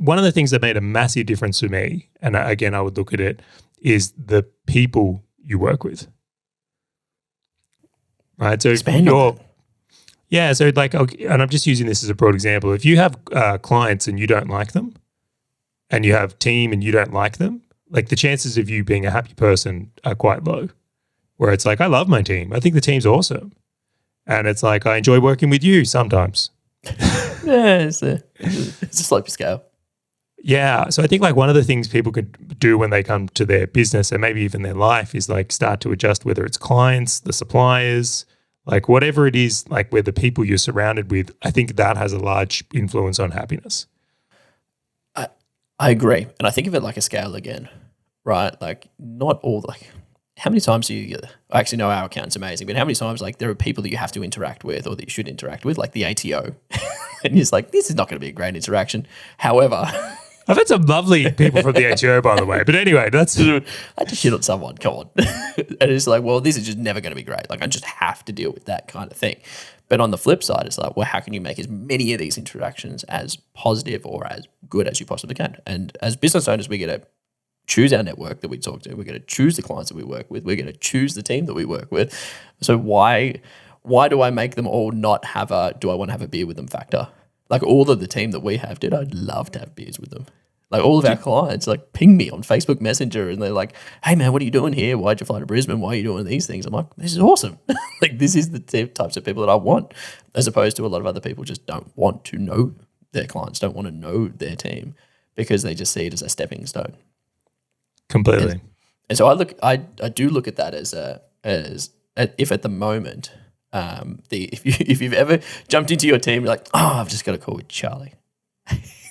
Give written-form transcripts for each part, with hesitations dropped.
one of the things that made a massive difference to me, and again, I would look at it, is the people you work with. Right? So Expand on that. yeah, so like, okay, and I'm just using this as a broad example. If you have clients and you don't like them, and you have team and you don't like them, like the chances of you being a happy person are quite low. Where it's like, I love my team. I think the team's awesome. And it's like, I enjoy working with you sometimes. Yeah, it's a slopey scale. Yeah. So I think like one of the things people could do when they come to their business and maybe even their life is like start to adjust, whether it's clients, the suppliers, like whatever it is, like where the people you're surrounded with, I think that has a large influence on happiness. I agree. And I think of it like a scale again, right? Like not all like how many times do you get, I actually know our account's amazing, but how many times like there are people that you have to interact with or that you should interact with, like the ATO. And it's like, this is not going to be a great interaction. However, I've had some lovely people from the ATO, by the way. But anyway, that's... I had to shit on someone, come on. And it's like, well, this is just never going to be great. Like I just have to deal with that kind of thing. But on the flip side, it's like, well, how can you make as many of these interactions as positive or as good as you possibly can? And as business owners, we get to choose our network that we talk to. We're going to choose the clients that we work with. We're going to choose the team that we work with. So why do I make them all not have a, do I want to have a beer with them factor? Like all of the team that we have, dude, I'd love to have beers with them. Like all of our clients like ping me on Facebook Messenger and they're like, hey man, what are you doing here? Why'd you fly to Brisbane? Why are you doing these things? I'm like, this is awesome. Like this is the types of people that I want, as opposed to a lot of other people just don't want to know their clients, don't want to know their team because they just see it as a stepping stone. Completely. And so I do look at that as if at the moment, if you've ever jumped into your team, you're like, oh, I've just got a call with Charlie.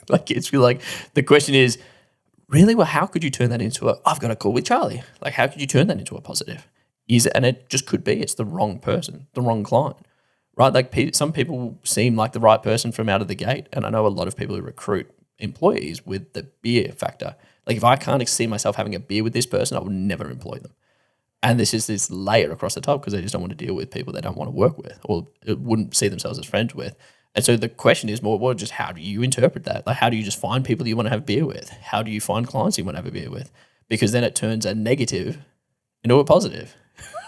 Like it's like the question is, really, well, how could you turn that into I've got a call with Charlie? Like how could you turn that into a positive? And it just could be it's the wrong person, the wrong client, right? Like some people seem like the right person from out of the gate, and I know a lot of people who recruit employees with the beer factor. Like if I can't see myself having a beer with this person, I will never employ them. And this is this layer across the top because they just don't want to deal with people they don't want to work with or wouldn't see themselves as friends with. And so the question is more, well, just how do you interpret that? Like how do you just find people that you want to have beer with? How do you find clients you want to have a beer with? Because then it turns a negative into a positive,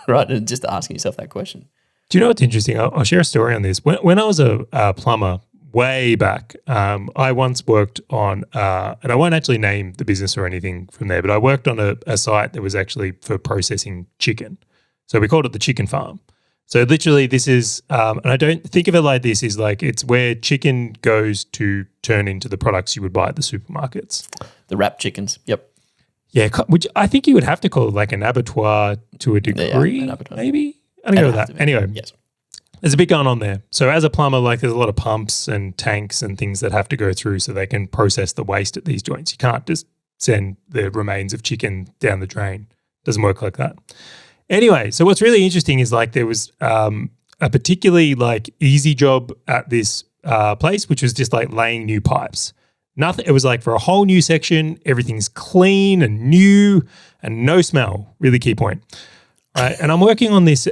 right? And just asking yourself that question. Do you know what's interesting? I'll share a story on this. When I was a plumber way back, I once worked on, and I won't actually name the business or anything from there, but I worked on a site that was actually for processing chicken. So we called it the chicken farm. So literally this is, and I don't think of it like this, is like it's where chicken goes to turn into the products you would buy at the supermarkets. The wrapped chickens, yep. Yeah, which I think you would have to call it like an abattoir to a degree, an abattoir. Maybe? I don't know that. Anyway, yes. There's a bit going on there. So as a plumber, like there's a lot of pumps and tanks and things that have to go through so they can process the waste at these joints. You can't just send the remains of chicken down the drain. Doesn't work like that. Anyway, so what's really interesting is like there was a particularly like easy job at this place, which was just like laying new pipes. Nothing. It was like for a whole new section, everything's clean and new and no smell. Really key point. Right. And I'm working on this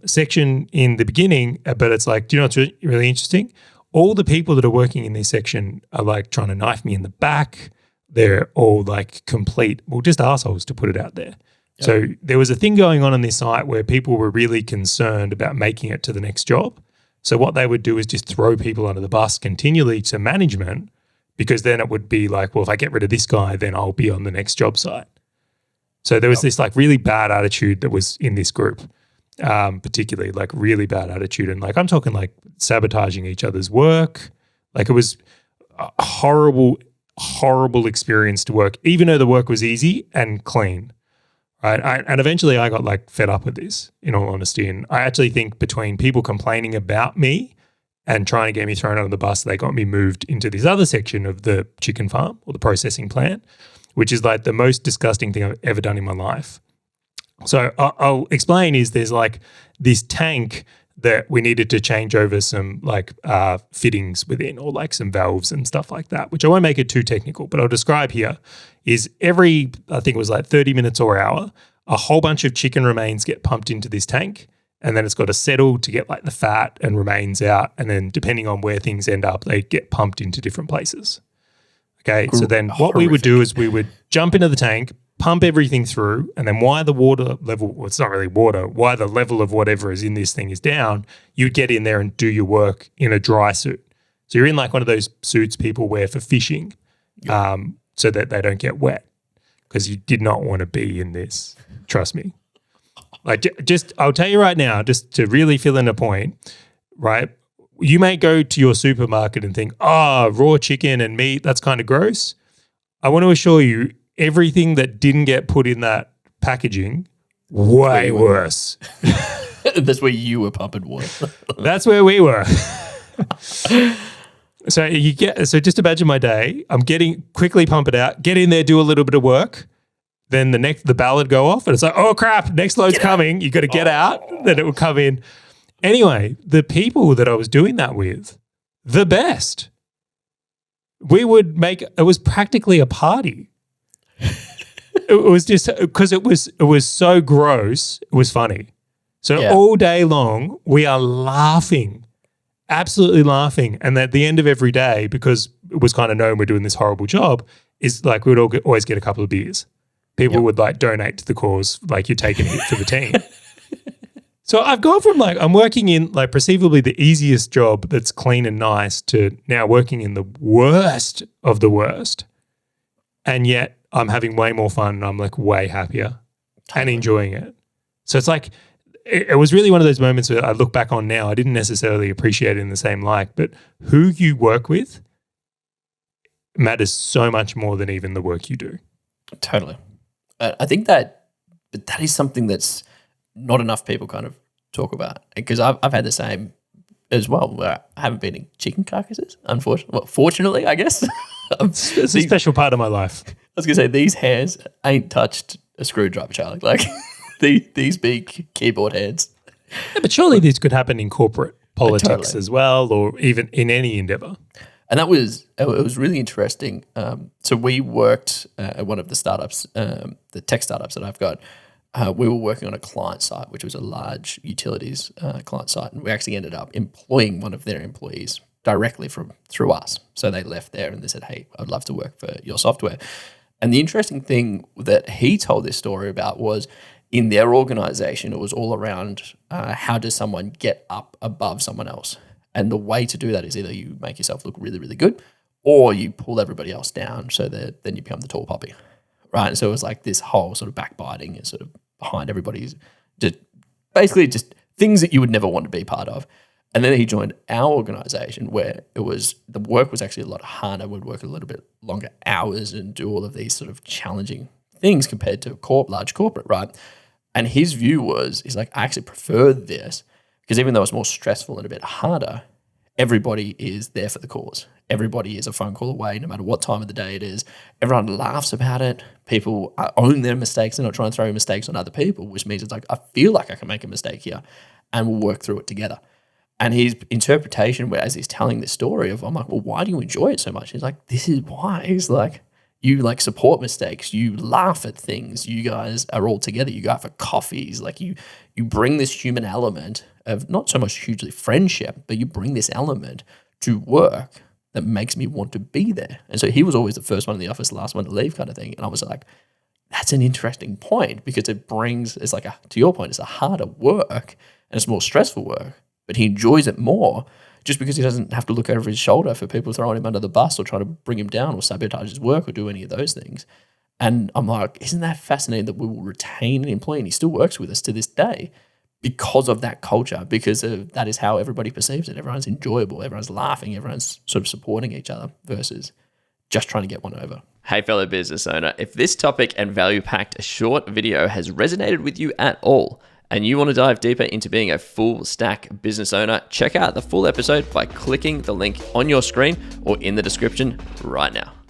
section in the beginning, but it's like, do you know what's really interesting? All the people that are working in this section are like trying to knife me in the back. They're all like complete, well, just assholes to put it out there. Yep. So there was a thing going on this site where people were really concerned about making it to the next job. So what they would do is just throw people under the bus continually to management, because then it would be like, well, if I get rid of this guy, then I'll be on the next job site. So there was this like really bad attitude that was in this group, particularly like really bad attitude. And like I'm talking like sabotaging each other's work. Like it was a horrible, horrible experience to work, even though the work was easy and clean. Right. And eventually I got like fed up with this, in all honesty. And I actually think between people complaining about me and trying to get me thrown under the bus, they got me moved into this other section of the chicken farm or the processing plant, which is like the most disgusting thing I've ever done in my life. So I'll explain is there's like this tank that we needed to change over some like fittings within, or like some valves and stuff like that, which I won't make it too technical, but I'll describe here is every, I think it was like 30 minutes or hour, a whole bunch of chicken remains get pumped into this tank, and then it's got to settle to get like the fat and remains out. And then depending on where things end up, they get pumped into different places. Okay, so then what we would do is we would jump into the tank, pump everything through, and then why the water level, well, it's not really water, why the level of whatever is in this thing is down, you'd get in there and do your work in a dry suit. So you're in like one of those suits people wear for fishing so that they don't get wet, because you did not want to be in this. Trust me. Like just, I'll tell you right now, just to really fill in a point, right? You may go to your supermarket and think, raw chicken and meat, that's kind of gross. I want to assure you, everything that didn't get put in that packaging, way worse. That's where you were pumping water. That's where we were. So just imagine my day. I'm quickly pump it out, get in there, do a little bit of work. Then the ballad go off and it's like, oh crap, next load's coming. You got to get out. Then it will come in. Anyway, the people that I was doing that with, the best. It was practically a party. It was just because it was so gross, it was funny. So all day long, we are laughing, absolutely laughing. And at the end of every day, because it was kind of known we're doing this horrible job, is like we would always get a couple of beers. People would like donate to the cause, like you're taking it for the team. So I've gone from like, I'm working in like perceivably the easiest job that's clean and nice to now working in the worst of the worst. And yet I'm having way more fun and I'm like way happier and enjoying it. So it's like, it was really one of those moments where I look back on now, I didn't necessarily appreciate it in the same light, but who you work with matters so much more than even the work you do. Totally. I think that is something that's not enough people kind of talk about, because I've had the same as well, where I haven't been in chicken carcasses, unfortunately. Well, fortunately, I guess. It's a special part of my life. I was going to say, these hands ain't touched a screwdriver, Charlie. Like these big keyboard hands. Yeah, but surely this could happen in corporate politics as well, or even in any endeavor. And it was really interesting. So we worked at one of the startups, the tech startups that I've got. We were working on a client site, which was a large utilities client site, and we actually ended up employing one of their employees directly through us. So they left there and they said, "Hey, I'd love to work for your software." And the interesting thing that he told this story about was, in their organization, it was all around how does someone get up above someone else. And the way to do that is either you make yourself look really, really good, or you pull everybody else down so that then you become the tall poppy, right? And so it was like this whole sort of backbiting and sort of behind everybody's, just basically just things that you would never want to be part of. And then he joined our organization, where the work was actually a lot harder. We'd work a little bit longer hours and do all of these sort of challenging things compared to large corporate, right? And his view was, he's like, I actually prefer this, because even though it's more stressful and a bit harder, everybody is there for the cause. Everybody is a phone call away, no matter what time of the day it is. Everyone laughs about it. People own their mistakes. They're not trying to throw mistakes on other people, which means it's like, I feel like I can make a mistake here and we'll work through it together. And his interpretation, as he's telling this story I'm like, well, why do you enjoy it so much? He's like, this is why. He's like, you like support mistakes. You laugh at things. You guys are all together. You go out for coffees. Like you bring this human element of not so much hugely friendship, but you bring this element to work that makes me want to be there. And so he was always the first one in the office, the last one to leave kind of thing. And I was like, that's an interesting point, because it's like, to your point, it's a harder work and it's more stressful work, but he enjoys it more just because he doesn't have to look over his shoulder for people throwing him under the bus or trying to bring him down or sabotage his work or do any of those things. And I'm like, isn't that fascinating that we will retain an employee, and he still works with us to this day because of that culture, because that is how everybody perceives it. Everyone's enjoyable, everyone's laughing, everyone's sort of supporting each other versus just trying to get one over. Hey, fellow business owner, if this topic and value-packed short video has resonated with you at all, and you want to dive deeper into being a full stack business owner, check out the full episode by clicking the link on your screen or in the description right now.